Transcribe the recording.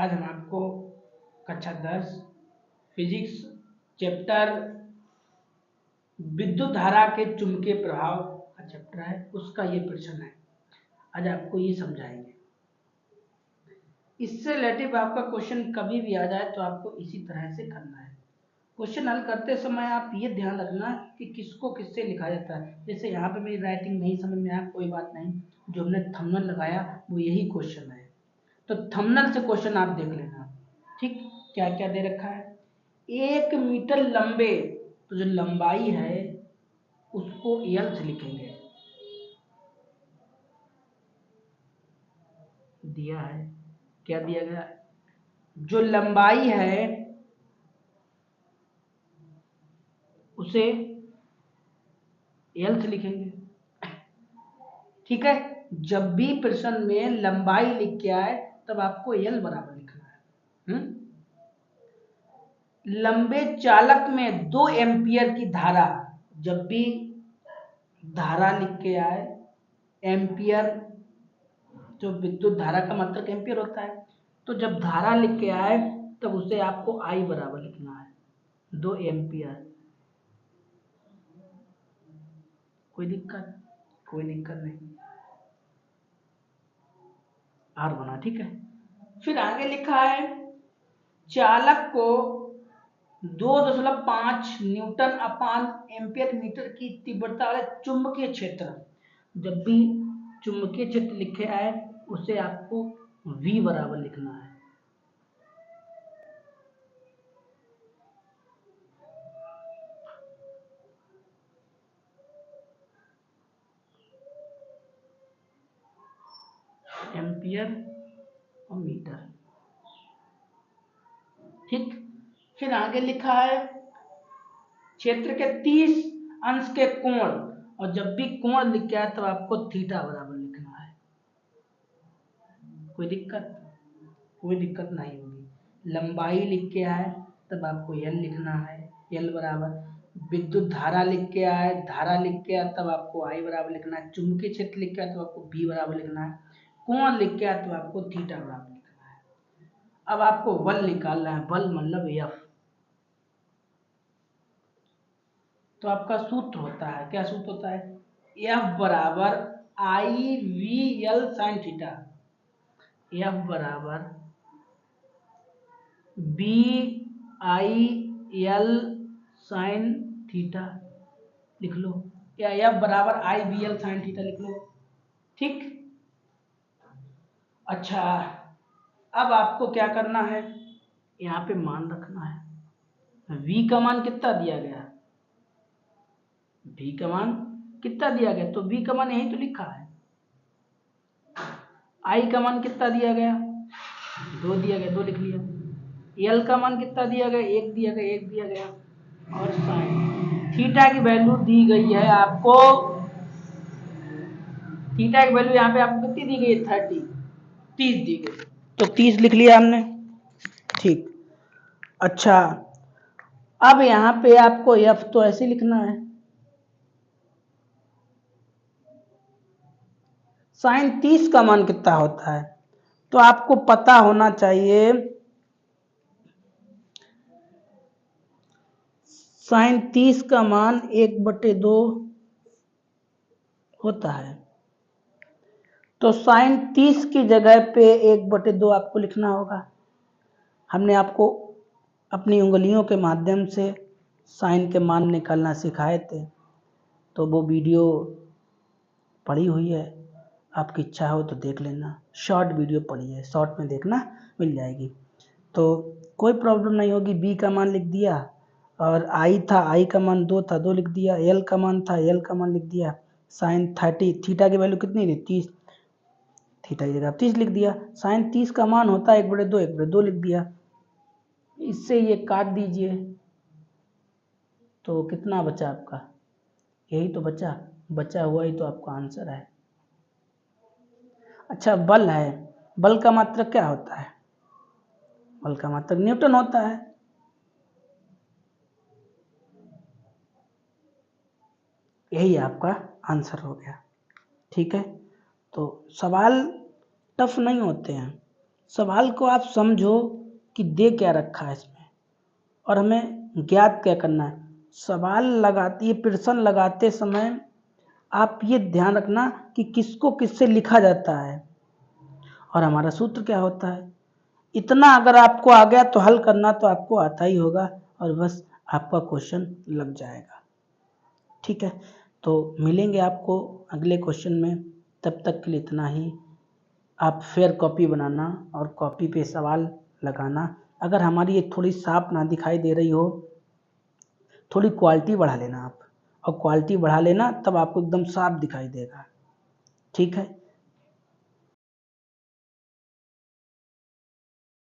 आज हम आपको कक्षा 10 फिजिक्स चैप्टर विद्युत धारा के चुंबकीय प्रभाव का चैप्टर है, उसका ये प्रश्न है। आज आपको ये समझाएंगे। इससे रिलेटिव आपका क्वेश्चन कभी भी आ जाए तो आपको इसी तरह से करना है। क्वेश्चन हल करते समय आप ये ध्यान रखना कि किसको किससे लिखा जाता है। जैसे यहाँ पे मेरी राइटिंग नहीं समझ में आया, कोई बात नहीं, जो हमने थंबनेल लगाया वो यही क्वेश्चन है, तो थंबनेल से क्वेश्चन आप देख लेना। ठीक, क्या क्या दे रखा है। 1 मीटर लंबे, तो जो लंबाई है उसको एल से लिखेंगे, दिया है। क्या दिया गया, जो लंबाई है उसे एल से लिखेंगे। ठीक है, जब भी प्रश्न में लंबाई लिख के आए तब आपको एल बराबर लिखना है। लंबे चालक में 2 एम्पियर की धारा, जब भी धारा लिख के आए, एम्पियर जो विद्युत धारा का मात्रक एम्पियर होता है, तो जब धारा लिख के आए तब उसे आपको आई बराबर लिखना है, 2 एम्पियर। कोई दिक्कत? कोई दिक्कत नहीं, आर बना। ठीक है, फिर आगे लिखा है चालक को 2.5 न्यूटन अपान एम्पियर मीटर की तीव्रता वाले चुंबकीय क्षेत्र, जब भी चुंबकीय क्षेत्र लिखे आए उसे आपको V बराबर लिखना है। एम्पियर और मीटर। ठीक, फिर आगे लिखा है क्षेत्र के 30 अंश के कोण, और जब भी कोण लिख के आए तब आपको थीटा बराबर लिखना है। कोई दिक्कत? कोई दिक्कत नहीं होगी। लंबाई लिख के आए तब आपको एल लिखना है, एल बराबर। विद्युत धारा लिख के आए, धारा लिख के आए तब आपको आई बराबर लिखना है। चुंबकीय क्षेत्र लिख के आए तो आपको बी बराबर लिखना है। कोण लिख के आए तो आपको थीटा बराबर लिखना है। अब आपको बल निकालना है, बल मतलब एफ। तो आपका सूत्र होता है, क्या सूत्र होता है, एफ बराबर I V L sine theta. F बराबर B I L sine theta लिख लो, या एफ बराबर I B L sine theta लिख लो। ठीक, अच्छा, अब आपको क्या करना है, यहाँ पे मान रखना है। v का मान कितना दिया गया, v का मान कितना दिया गया, तो v का मान यही तो लिखा है। i का मान कितना दिया गया, 2 दिया गया, 2 लिख लिया। l का मान कितना दिया गया, 1 दिया गया, 1 दिया गया। और साइन थीटा की वैल्यू दी गई है आपको, थीटा की वैल्यू यहाँ पे आपको कितनी दी गई है, 30 दी गई, तो 30 लिख लिया हमने। ठीक, अच्छा, अब यहाँ पे आपको f तो ऐसे लिखना है, साइन 30 का मान कितना होता है, तो आपको पता होना चाहिए साइन 30 का मान 1/2 होता है। तो साइन 30 की जगह पे 1/2 आपको लिखना होगा। हमने आपको अपनी उंगलियों के माध्यम से साइन के मान निकालना सिखाए थे, तो वो वीडियो पड़ी हुई है, आपकी इच्छा हो तो देख लेना। शॉर्ट वीडियो पड़ी है, शॉर्ट में देखना, मिल जाएगी, तो कोई प्रॉब्लम नहीं होगी। बी का मान लिख दिया, और आई था, आई का मान 2 था, 2 लिख दिया। एल का मान था, एल का मान लिख दिया। साइन 30, थीटा की वैल्यू कितनी थी, 30, थीटा की जगह 30 लिख दिया। साइन 30 का मान होता है 1/2, 1/2 लिख दिया। इससे ये काट दीजिए, तो कितना बचा आपका, यही तो बचा, बचा हुआ ही तो आपका आंसर है। अच्छा, बल है, बल का मात्रक क्या होता है, बल का मात्रक न्यूटन होता है। यही आपका आंसर हो गया। ठीक है, तो सवाल टफ नहीं होते हैं, सवाल को आप समझो कि दे क्या रखा है इसमें और हमें ज्ञात क्या करना है। सवाल लगाते, ये प्रश्न लगाते समय आप ये ध्यान रखना कि किसको किससे लिखा जाता है और हमारा सूत्र क्या होता है। इतना अगर आपको आ गया तो हल करना तो आपको आता ही होगा और बस आपका क्वेश्चन लग जाएगा। ठीक है, तो मिलेंगे आपको अगले क्वेश्चन में। तब तक के लिए इतना ही। आप फेयर कॉपी बनाना और कॉपी पे सवाल लगाना। अगर हमारी ये थोड़ी साफ ना दिखाई दे रही हो, थोड़ी क्वालिटी बढ़ा लेना आप, और क्वालिटी बढ़ा लेना तब आपको एकदम साफ दिखाई देगा। ठीक है।